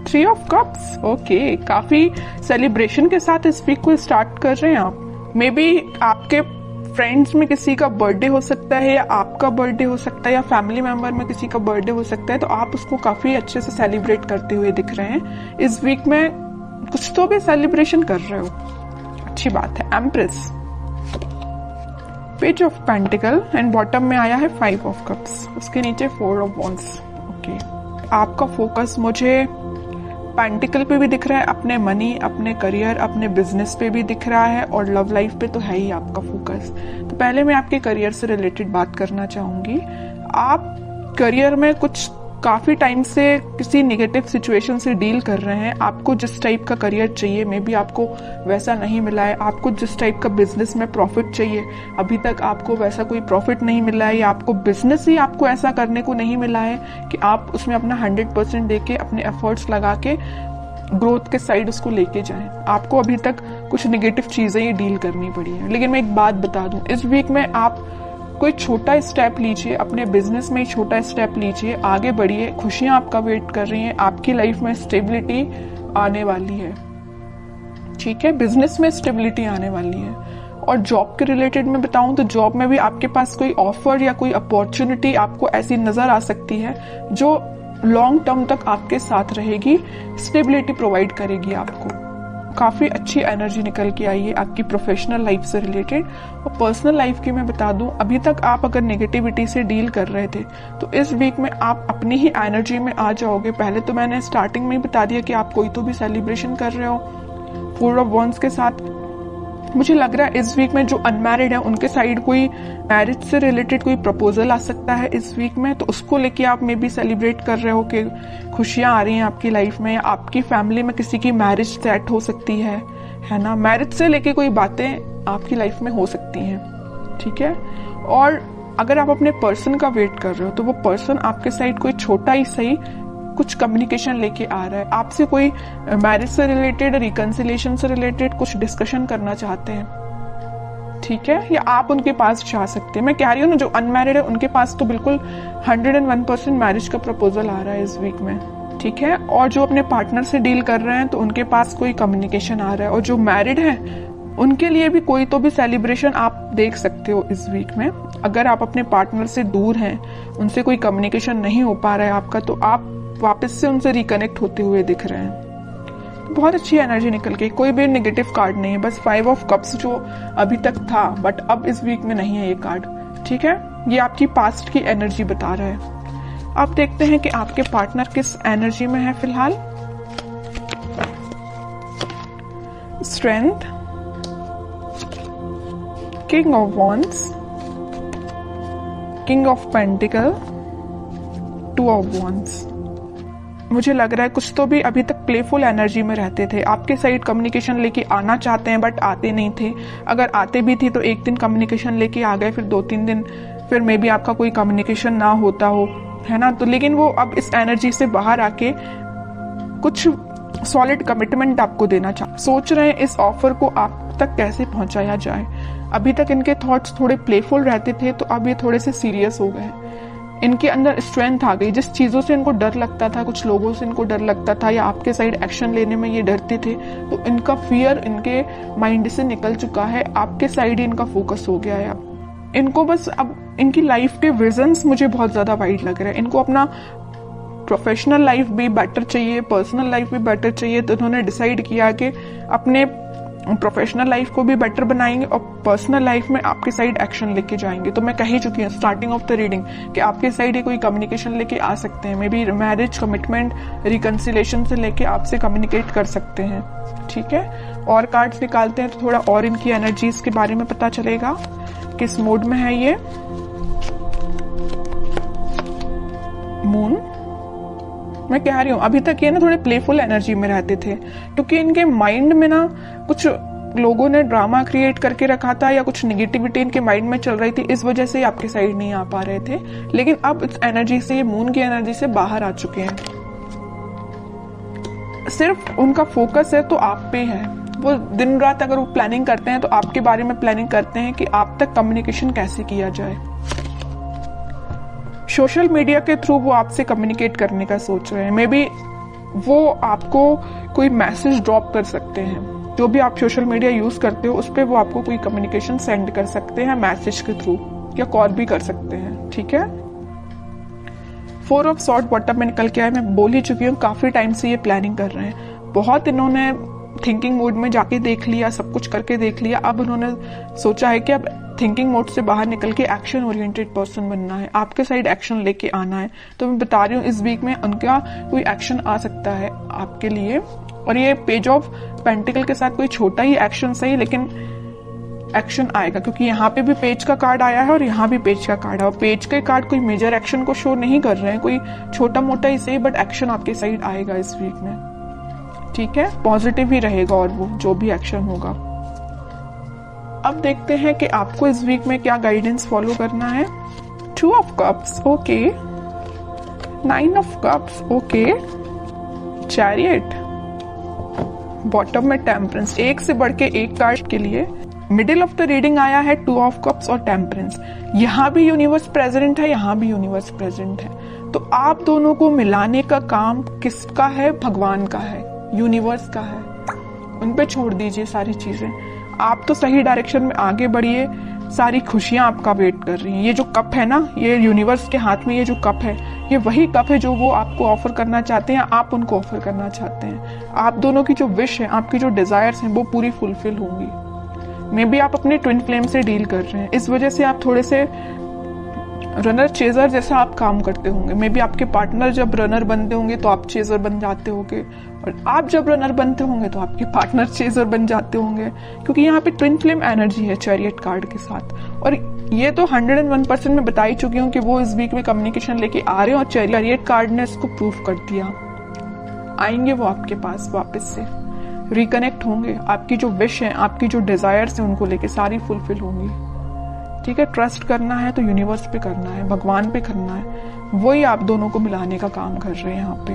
3 of cups, okay, काफी celebration के साथ इस वीक को स्टार्ट कर रहे हैं आप। मे बी आपके फ्रेंड्स में किसी का बर्थडे हो सकता है, या आपका बर्थडे हो सकता है, या फैमिली मेंबर में किसी का बर्थडे हो सकता है, तो आप उसको काफी अच्छे से सेलिब्रेट करते हुए दिख रहे हैं। इस वीक में कुछ तो भी सेलिब्रेशन कर रहे हो, अच्छी बात है। Empress, page of pentacle and bottom में आया है 5 ऑफ कप्स, उसके नीचे 4 ऑफ वॉन्ड्स। ओके, आपका फोकस मुझे पेंटिकल पे भी दिख रहा है, अपने मनी, अपने करियर, अपने बिजनेस पे भी दिख रहा है, और लव लाइफ पे तो है ही आपका फोकस। तो पहले मैं आपके करियर से रिलेटेड बात करना चाहूंगी। आप करियर में कुछ काफी टाइम से किसी नेगेटिव सिचुएशन से डील कर रहे हैं। आपको जिस टाइप का करियर चाहिए मे बी आपको वैसा नहीं मिला है। आपको जिस टाइप का बिजनेस में प्रॉफिट चाहिए अभी तक आपको वैसा कोई प्रॉफिट नहीं मिला है, या आपको बिजनेस ही आपको ऐसा करने को नहीं मिला है कि आप उसमें अपना 100% देके अपने एफर्ट्स लगा के ग्रोथ के साइड उसको लेके जाएं। आपको अभी तक कुछ नेगेटिव चीजें ही डील करनी पड़ी है। लेकिन मैं एक बात बता दूं, इस वीक में आप कोई छोटा स्टेप लीजिए, अपने बिजनेस में छोटा स्टेप लीजिए, आगे बढ़िए, खुशियां आपका वेट कर रही हैं, आपकी लाइफ में स्टेबिलिटी आने वाली है। ठीक है, बिजनेस में स्टेबिलिटी आने वाली है। और जॉब के रिलेटेड में बताऊं तो जॉब में भी आपके पास कोई ऑफर या कोई अपॉर्चुनिटी आपको ऐसी नजर आ सकती है जो लॉन्ग टर्म तक आपके साथ रहेगी, स्टेबिलिटी प्रोवाइड करेगी आपको। काफी अच्छी एनर्जी निकल के आई है आपकी प्रोफेशनल लाइफ से रिलेटेड। और पर्सनल लाइफ की मैं बता दूं, अभी तक आप अगर नेगेटिविटी से डील कर रहे थे तो इस वीक में आप अपनी ही एनर्जी में आ जाओगे। पहले तो मैंने स्टार्टिंग में ही बता दिया कि आप कोई तो भी सेलिब्रेशन कर रहे हो 4 ऑफ वॉन्ड्स के साथ। मुझे लग रहा है इस वीक में जो अनमैरिड है उनके साइड कोई मैरिज से रिलेटेड कोई प्रपोजल आ सकता है इस वीक में, तो उसको लेके आप मे बी सेलिब्रेट कर रहे हो कि खुशियां आ रही हैं आपकी लाइफ में। आपकी फैमिली में किसी की मैरिज सेट हो सकती है ना। मैरिज से लेके कोई बातें आपकी लाइफ में हो सकती हैं, ठीक है। और अगर आप अपने पर्सन का वेट कर रहे हो तो वो पर्सन आपके साइड कोई छोटा ही सही कुछ कम्युनिकेशन लेके आ रहा है, आपसे कोई मैरिज से रिलेटेड, रिकंसिलिएशन से रिलेटेड कुछ डिस्कशन करना चाहते हैं, ठीक है। या आप उनके पास जा सकते हैं। मैं कह रही हूँ ना, जो अनमैरिड है उनके पास तो बिल्कुल 101% मैरिज का प्रपोजल आ रहा है इस वीक में, ठीक है। और जो अपने पार्टनर से डील कर रहे हैं तो उनके पास कोई कम्युनिकेशन आ रहा है। और जो मैरिड है उनके लिए भी कोई तो भी सेलिब्रेशन आप देख सकते हो इस वीक में। अगर आप अपने पार्टनर से दूर हैं, उनसे कोई कम्युनिकेशन नहीं हो पा रहा है आपका, तो आप वापस से उनसे रिकनेक्ट होते हुए दिख रहे हैं। बहुत अच्छी एनर्जी निकल के, कोई भी नेगेटिव कार्ड नहीं है, बस 5 ऑफ कप्स जो अभी तक था बट अब इस वीक में नहीं है ये कार्ड, ठीक है। ये आपकी पास्ट की एनर्जी बता रहा है। अब देखते हैं कि आपके पार्टनर किस एनर्जी में है फिलहाल। Strength, king of wands, king of pentacle, 2 of wands. मुझे लग रहा है कुछ तो भी अभी तक प्लेफुल एनर्जी में रहते थे, आपके साइड कम्युनिकेशन लेके आना चाहते हैं बट आते नहीं थे। अगर आते भी थी तो एक दिन कम्युनिकेशन लेके आ गए, फिर 2-3 दिन फिर मे बी आपका कोई कम्युनिकेशन ना होता हो, है ना। तो लेकिन वो अब इस एनर्जी से बाहर आके कुछ सॉलिड कमिटमेंट आपको देना सोच रहे हैं। इस ऑफर को आप तक कैसे पहुंचाया जाए। अभी तक इनके थॉट्स थोड़े प्लेफुल रहते थे, तो अब ये थोड़े से सीरियस हो गए। इनके अंदर स्ट्रेंथ आ गई। जिस चीजों से इनको डर लगता था, कुछ लोगों से इनको डर लगता था, या आपके साइड एक्शन लेने में ये डरते थे, तो इनका फियर इनके माइंड से निकल चुका है। आपके साइड ही इनका फोकस हो गया है। इनको बस अब इनकी लाइफ के विजन्स मुझे बहुत ज्यादा वाइड लग रहा है। इनको अपना प्रोफेशनल लाइफ भी बेटर चाहिए, पर्सनल लाइफ भी बेटर चाहिए, तो इन्होंने डिसाइड किया कि अपने प्रोफेशनल लाइफ को भी बेटर बनाएंगे और पर्सनल लाइफ में आपके साइड एक्शन लेके जाएंगे। तो मैं कह ही चुकी हूँ स्टार्टिंग ऑफ द रीडिंग कि आपके साइड ही कोई कम्युनिकेशन लेके आ सकते हैं। May be marriage, commitment, reconciliation से लेके आपसे कम्युनिकेट कर सकते हैं, ठीक है। और कार्ड्स निकालते हैं तो थोड़ा और इनकी एनर्जीज के बारे में पता चलेगा, किस मूड में है ये। मून, मैं कह रही हूँ अभी तक ये ना थोड़े प्लेफुल एनर्जी में रहते थे, क्योंकि इनके माइंड में ना कुछ लोगों ने ड्रामा क्रिएट करके रखा था या कुछ नेगेटिविटी इनके माइंड में चल रही थी, इस वजह से आपके साइड नहीं आ पा रहे थे। लेकिन अब इस एनर्जी से, ये मून की एनर्जी से बाहर आ चुके हैं। सिर्फ उनका फोकस है तो आप पे है। वो दिन रात अगर वो प्लानिंग करते हैं तो आपके बारे में प्लानिंग करते हैं कि आप तक कम्युनिकेशन कैसे किया जाए। सोशल मीडिया के थ्रू वो आपसे कम्युनिकेट करने का सोच रहे हैं। मे बी वो आपको कोई मैसेज ड्रॉप कर सकते हैं। जो भी आप सोशल मीडिया यूज करते हो उस पर वो आपको कोई कम्युनिकेशन सेंड कर सकते हैं मैसेज के थ्रू, या कॉल भी कर सकते हैं, ठीक है। 4 ऑफ सॉर्ड बॉटम में निकल के आए, मैं बोल ही चुकी हूँ काफी टाइम से ये प्लानिंग कर रहे हैं। बहुत इन्होंने थिंकिंग मोड में जाके देख लिया, सब कुछ करके देख लिया, अब उन्होंने सोचा है कि अब थिंकिंग मोड से बाहर निकल के एक्शन ओरिएंटेड पर्सन बनना है, आपके साइड एक्शन लेके आना है। तो मैं बता रही हूँ इस वीक में उनका कोई एक्शन आ सकता है आपके लिए। और ये पेज ऑफ पेंटिकल के साथ कोई छोटा ही एक्शन सही, लेकिन एक्शन आएगा, क्योंकि यहाँ पे भी पेज का कार्ड आया है और यहाँ भी पेज का कार्ड है। और पेज के कार्ड कोई मेजर एक्शन को शो नहीं कर रहे हैं, कोई छोटा मोटा ही सही, बट एक्शन आपके साइड आएगा इस वीक में, ठीक है। पॉजिटिव ही रहेगा और वो जो भी एक्शन होगा। अब देखते हैं कि आपको इस वीक में क्या गाइडेंस फॉलो करना है। 2 of cups, okay. 9 of cups, okay. Chariot, bottom में टेम्परेंस, एक से बढ़ के एक कार्ड के लिए। मिडिल ऑफ द रीडिंग आया है 2 ऑफ कप्स और टेम्परेंस। यहाँ भी यूनिवर्स प्रेजेंट है, यहाँ भी यूनिवर्स प्रेजेंट है। तो आप दोनों को मिलाने का काम किसका है? भगवान का है, यूनिवर्स का है। उन पे छोड़ दीजिए सारी चीजें, आप तो सही डायरेक्शन में आगे बढ़िए। सारी खुशियां आपका वेट कर रही हैं। ये जो कप है ना, ये यूनिवर्स के हाथ में ये जो कप है, ये वही कप है जो वो आपको ऑफर करना चाहते हैं, आप उनको ऑफर करना चाहते हैं। आप दोनों की जो विश है, आपकी जो डिजायर्स हैं, वो पूरी फुलफिल होंगी। मे बी आप अपने ट्विन फ्लेम से डील कर रहे हैं, इस वजह से आप थोड़े से रनर चेजर जैसा आप काम करते होंगे। मे बी आपके पार्टनर जब रनर बनते होंगे तो आप चेजर बन जाते होंगे, और आप जब रनर बनते होंगे तो आपके पार्टनर चेजर बन जाते होंगे, क्योंकि यहाँ पे ट्विन फ्लेम एनर्जी है चैरियट कार्ड के साथ। और ये तो 101% में बता ही चुकी हूँ कि वो इस वीक में कम्युनिकेशन लेके आ रहे हैं, और चैरियट कार्ड ने इसको प्रूव कर दिया। आएंगे वो आपके पास वापस से, रिकनेक्ट होंगे। आपकी जो विश है, आपकी जो डिजायर्स है, उनको लेके सारी फुलफिल होंगी, ठीक है। ट्रस्ट करना है तो यूनिवर्स पे करना है, भगवान पे करना है, वही आप दोनों को मिलाने का काम कर रहे हैं यहाँ पे।